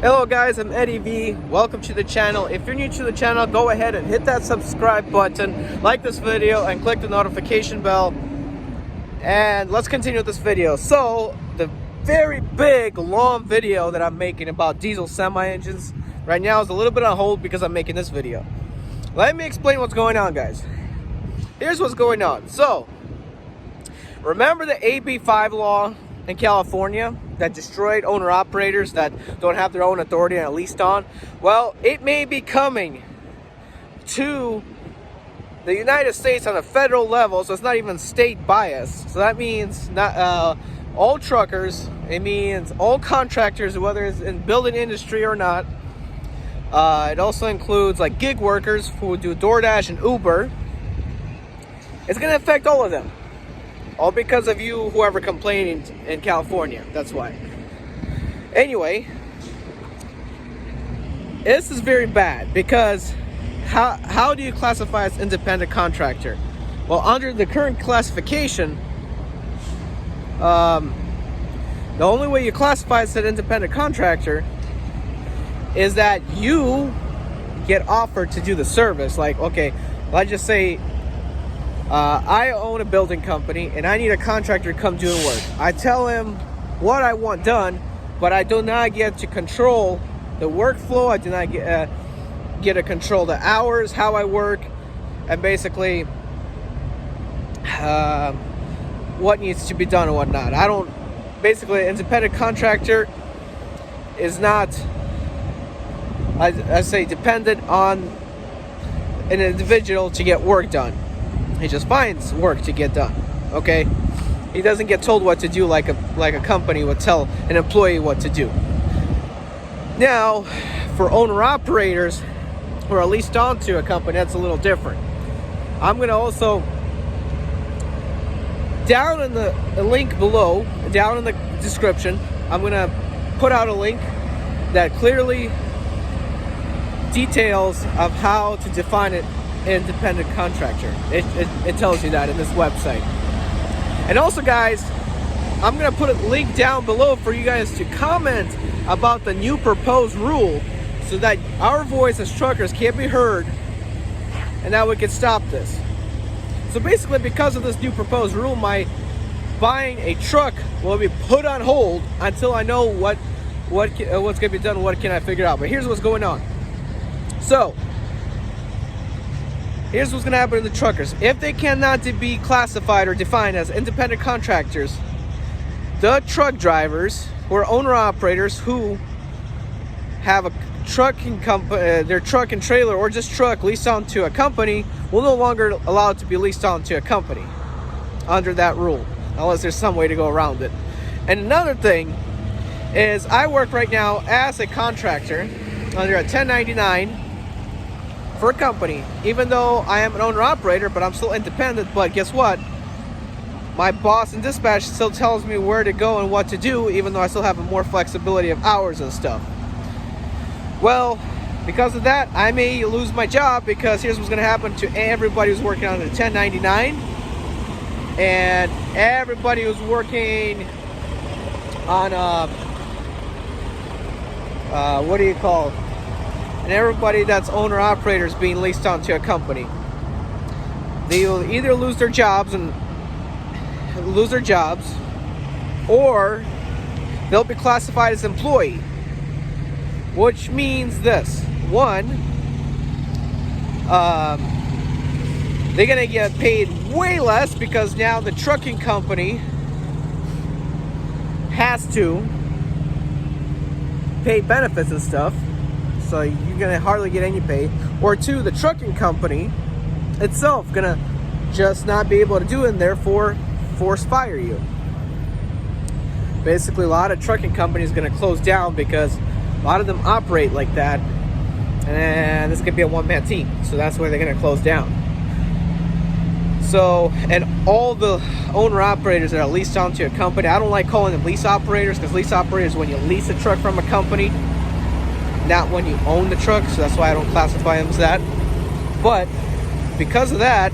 Hello guys, I'm Eddie V. Welcome to the channel. If you're new to the channel, go ahead and hit that subscribe button, like this video, and click the notification bell. And let's continue with this video. So, the very big, long video that I'm making about diesel semi-engines right now is a little bit on hold because I'm making this video. Let me explain what's going on, guys. Here's what's going on. So, remember the AB5 Law in California that destroyed owner-operators that don't have their own authority and are leased on? Well, it may be coming to the United States on a federal level, so it's not even state bias. So that means not all truckers, it means all contractors, whether it's in building industry or not. It also includes like gig workers who do DoorDash and Uber. It's going to affect all of them. All because of you, whoever complained in California. That's why. Anyway, this is very bad because how do you classify as independent contractor? Well, under the current classification, the only way you classify as an independent contractor is that you get offered to do the service. Like, okay, let's just say I own a building company and I need a contractor to come do the work. I tell him what I want done, but I do not get to control the workflow. I do not get to control the hours, how I work, and basically what needs to be done and whatnot. I don't, basically, an independent contractor is not, I say, dependent on an individual to get work done. He just finds work to get done, okay? He doesn't get told what to do like a company would tell an employee what to do. Now, for owner-operators who are leased onto a company, that's a little different. I'm going to also, down in the link below, down in the description, I'm going to put out a link that clearly details of how to define it independent contractor. It tells you that in this website. And also, guys, I'm gonna put a link down below for you guys to comment about the new proposed rule so that our voice as truckers can be heard and that we can stop this. So basically, because of this new proposed rule, my buying a truck will be put on hold until I know what's gonna be done, what can I figure out. But here's what's going on. So here's what's going to happen to the truckers. If they cannot be classified or defined as independent contractors, the truck drivers who are owner-operators who have a trucking company, their truck and trailer or just truck leased onto a company will no longer allow it to be leased onto a company under that rule, unless there's some way to go around it. And another thing is I work right now as a contractor under a 1099 for a company, even though I am an owner-operator, but I'm still independent. But guess what? My boss in dispatch still tells me where to go and what to do, even though I still have more flexibility of hours and stuff. Well, because of that, I may lose my job, because here's what's going to happen to everybody who's working on the 1099 and everybody who's working on what do you call it? And everybody that's owner-operators being leased onto a company. They will either lose their jobs, or they'll be classified as employee. Which means this. One, they're going to get paid way less because now the trucking company has to pay benefits and stuff. So you're gonna hardly get any pay. Or two, the trucking company itself gonna just not be able to do it and therefore force fire you. Basically, a lot of trucking companies gonna close down because a lot of them operate like that, and this could be a one-man team. So that's why they're gonna close down. So, and all the owner-operators that are leased onto a company, I don't like calling them lease operators, because lease operators when you lease a truck from a company, not when you own the truck, so that's why I don't classify them as that. But because of that,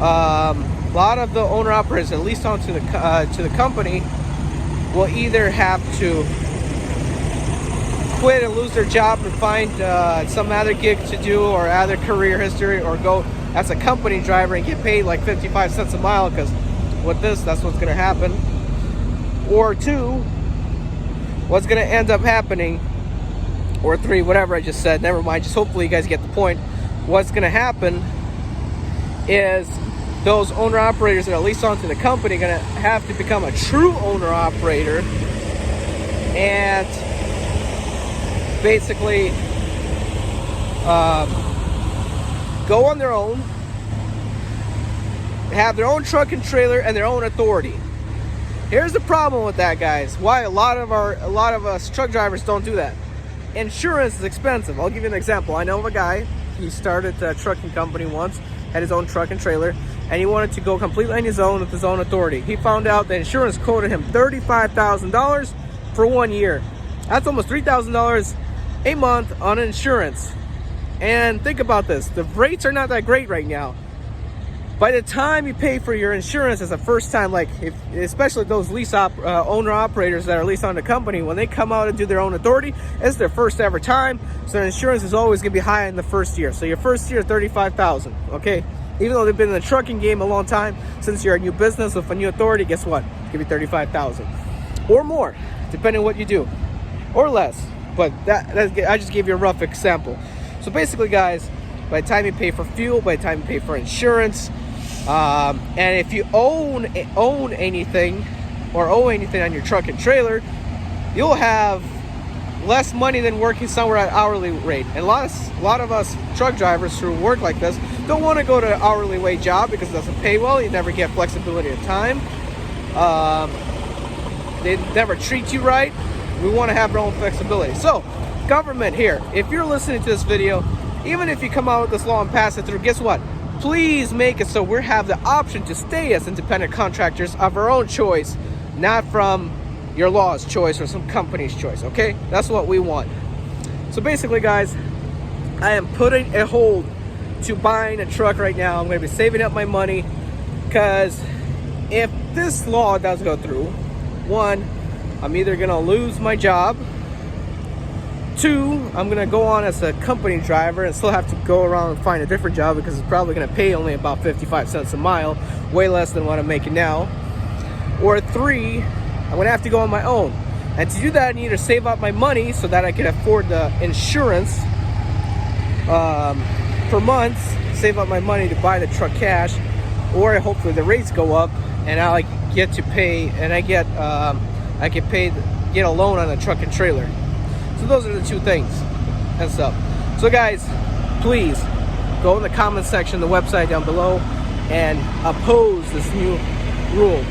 a lot of the owner-operators that leased onto the company will either have to quit and lose their job and find some other gig to do or other career history, or go as a company driver and get paid like 55 cents a mile, because with this, that's what's going to happen. Or two, what's going to end up happening, or three, whatever I just said, never mind, just hopefully you guys get the point. What's going to happen is those owner-operators that are leased onto the company are going to have to become a true owner-operator and basically go on their own, have their own truck and trailer and their own authority. Here's the problem with that, guys. Why a lot of us truck drivers don't do that. Insurance is expensive. I'll give you an example. I know of a guy. He started a trucking company once, had his own truck and trailer, and he wanted to go completely on his own with his own authority. He found out the insurance quoted him $35,000 for 1 year. That's almost $3,000 a month on insurance. And think about this, the rates are not that great right now. By the time you pay for your insurance as a first time, like especially those owner operators that are leased on the company, when they come out and do their own authority, it's their first ever time, so their insurance is always going to be high in the first year. So your first year, $35,000, okay? Even though they've been in the trucking game a long time, since you're a new business with a new authority, guess what? It's going to be $35,000 or more, depending on what you do, or less. But I just gave you a rough example. So basically, guys, by the time you pay for fuel, by the time you pay for insurance, and if you own anything or owe anything on your truck and trailer, you'll have less money than working somewhere at hourly rate. And a lot of us truck drivers who work like this don't want to go to an hourly wage job because it doesn't pay well. You never get flexibility of time. They never treat you right. We want to have our own flexibility. So, government here, if you're listening to this video, even if you come out with this law and pass it through, guess what? Please make it so we have the option to stay as independent contractors of our own choice, not from your law's choice or some company's choice, okay? That's what we want. So basically, guys, I am putting a hold to buying a truck right now. I'm going to be saving up my money, because if this law does go through, one, I'm either going to lose my job. Two, I'm going to go on as a company driver and still have to go around and find a different job, because it's probably going to pay only about 55 cents a mile, way less than what I'm making now. Or three, I'm going to have to go on my own. And to do that, I need to save up my money so that I can afford the insurance per month, save up my money to buy the truck cash, or hopefully the rates go up and I get to pay, and I get a loan on the truck and trailer. So those are the two things and stuff. So guys, please go in the comment section, the website down below, and oppose this new rule.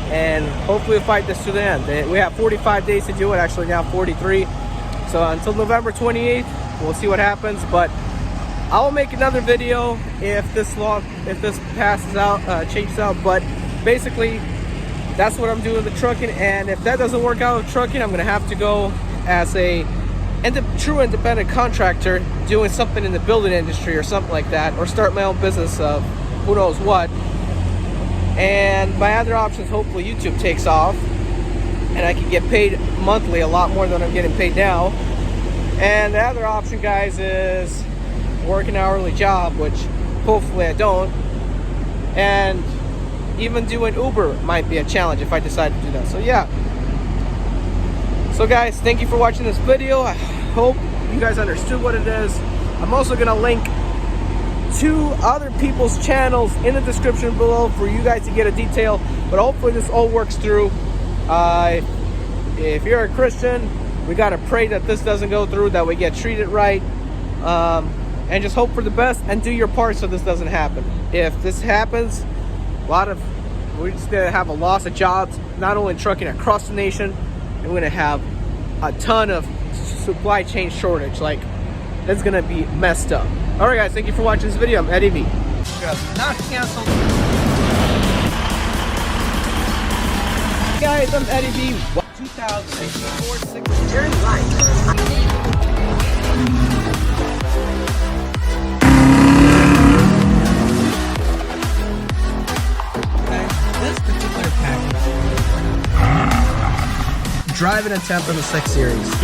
And hopefully we'll fight this to the end. We have 45 days to do it, actually now 43. So until November 28th, we'll see what happens. But I will make another video if this passes out, changes out. But basically, that's what I'm doing with the trucking. And if that doesn't work out with trucking, I'm gonna have to go as a true independent contractor doing something in the building industry or something like that, or start my own business of who knows what. And my other options, hopefully YouTube takes off and I can get paid monthly a lot more than I'm getting paid now. And the other option, guys, is work an hourly job, which hopefully I don't. And even doing Uber might be a challenge if I decide to do that. So yeah. So guys, thank you for watching this video. I hope you guys understood what it is. I'm also gonna link 2 other people's channels in the description below for you guys to get a detail. But hopefully this all works through. If you're a Christian, we gotta pray that this doesn't go through, that we get treated right, and just hope for the best and do your part so this doesn't happen. If this happens, we're just gonna have a loss of jobs, not only in trucking across the nation, and we're gonna have a ton of supply chain shortage. Like, it's gonna be messed up. All right, guys, thank you for watching this video. I'm Eddie V. Not canceled. Guys, I'm Eddie V. 2004 You're in line. Okay, this particular package driving attempt on the 6 Series.